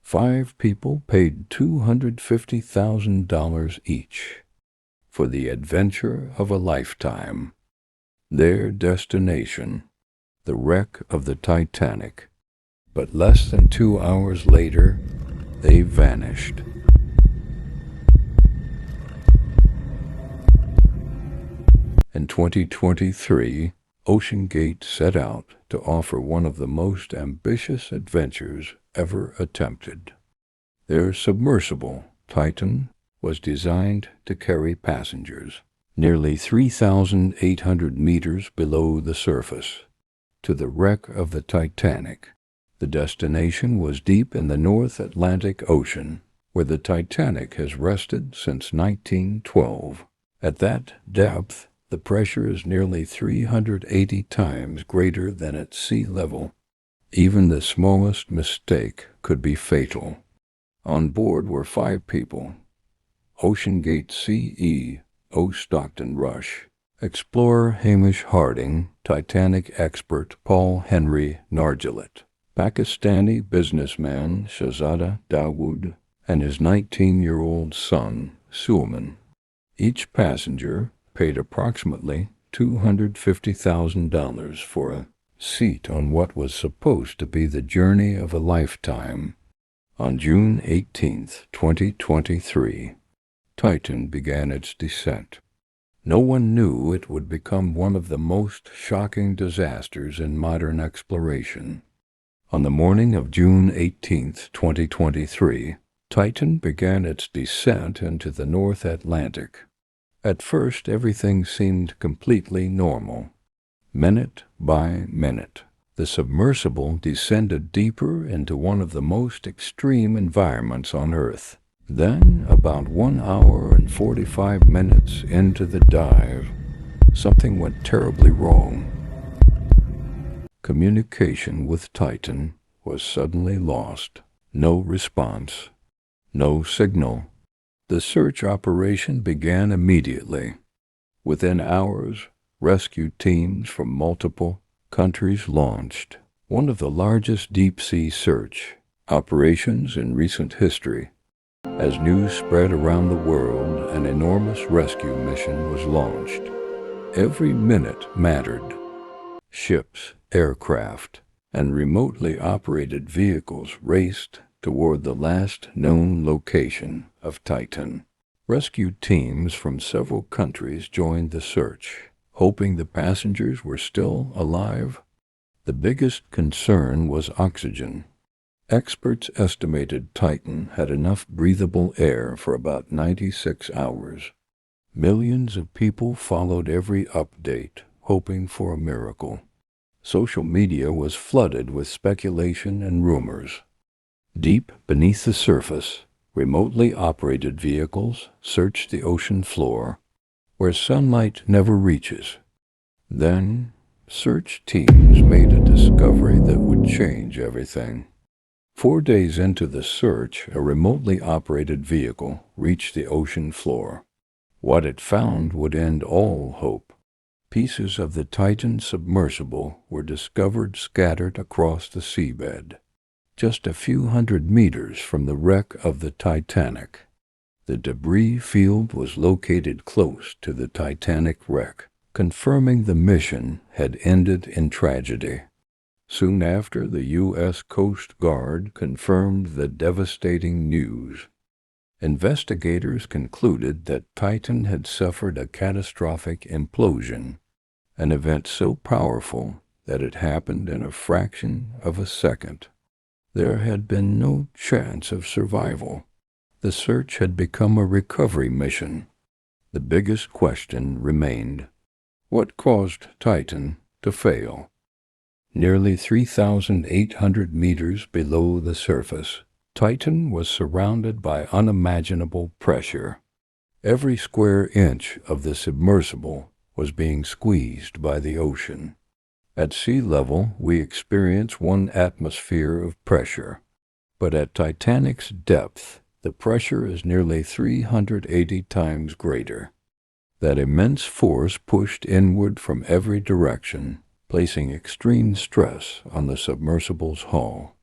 5 people paid $250,000 each for the adventure of a lifetime. Their destination, the wreck of the Titanic. But less than 2 hours later, they vanished. In 2023, OceanGate set out to offer one of the most ambitious adventures ever attempted. Their submersible, Titan, was designed to carry passengers nearly 3,800 meters below the surface to the wreck of the Titanic. The destination was deep in the North Atlantic Ocean, where the Titanic has rested since 1912. At that depth, the pressure is nearly 380 times greater than at sea level. Even the smallest mistake could be fatal. On board were 5 people: OceanGate CEO Stockton Rush, explorer Hamish Harding, Titanic expert Paul Henry Nargeolet, Pakistani businessman Shahzada Dawood, and his 19-year-old son, Sulman. Each passenger paid approximately $250,000 for a seat on what was supposed to be the journey of a lifetime. On June 18, 2023, Titan began its descent. No one knew it would become one of the most shocking disasters in modern exploration. On the morning of June 18, 2023, Titan began its descent into the North Atlantic. At first, everything seemed completely normal. Minute by minute, the submersible descended deeper into one of the most extreme environments on Earth. Then, about 1 hour and 45 minutes into the dive, something went terribly wrong. Communication with Titan was suddenly lost. No response. No signal. The search operation began immediately. Within hours, rescue teams from multiple countries launched one of the largest deep-sea search operations in recent history. As news spread around the world, an enormous rescue mission was launched. Every minute mattered. Ships, aircraft, and remotely operated vehicles raced toward the last known location of Titan. Rescue teams from several countries joined the search, hoping the passengers were still alive. The biggest concern was oxygen. Experts estimated Titan had enough breathable air for about 96 hours. Millions of people followed every update, hoping for a miracle. Social media was flooded with speculation and rumors. Deep beneath the surface, remotely operated vehicles searched the ocean floor, where sunlight never reaches. Then, search teams made a discovery that would change everything. 4 days into the search, a remotely operated vehicle reached the ocean floor. What it found would end all hope. Pieces of the Titan submersible were discovered scattered across the seabed, just a few hundred meters from the wreck of the Titanic. The debris field was located close to the Titanic wreck, confirming the mission had ended in tragedy. Soon after, the U.S. Coast Guard confirmed the devastating news. Investigators concluded that Titan had suffered a catastrophic implosion, an event so powerful that it happened in a fraction of a second. There had been no chance of survival. The search had become a recovery mission. The biggest question remained: what caused Titan to fail? Nearly 3,800 meters below the surface, Titan was surrounded by unimaginable pressure. Every square inch of the submersible was being squeezed by the ocean. At sea level, we experience 1 atmosphere of pressure, but at Titanic's depth, the pressure is nearly 380 times greater. That immense force pushed inward from every direction, placing extreme stress on the submersible's hull.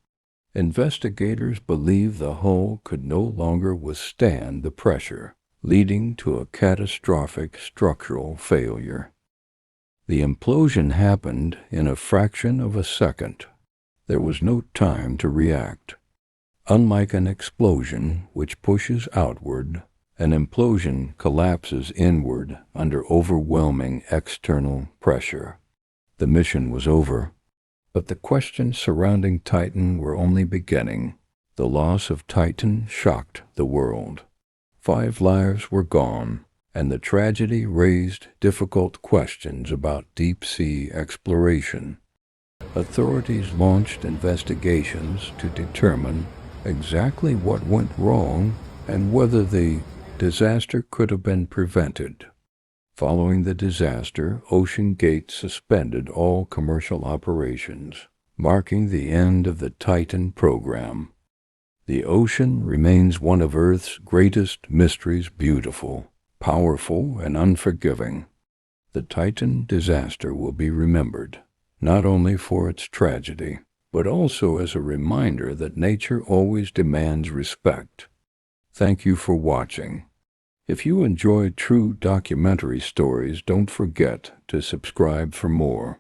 Investigators believe the hull could no longer withstand the pressure, leading to a catastrophic structural failure. The implosion happened in a fraction of a second. There was no time to react. Unlike an explosion, which pushes outward, an implosion collapses inward under overwhelming external pressure. The mission was over, but the questions surrounding Titan were only beginning. The loss of Titan shocked the world. 5 lives were gone, and the tragedy raised difficult questions about deep-sea exploration. Authorities launched investigations to determine exactly what went wrong and whether the disaster could have been prevented. Following the disaster, OceanGate suspended all commercial operations, marking the end of the Titan program. The ocean remains one of Earth's greatest mysteries, beautiful, powerful, and unforgiving. The Titan disaster will be remembered, not only for its tragedy, but also as a reminder that nature always demands respect. Thank you for watching. If you enjoy true documentary stories, don't forget to subscribe for more.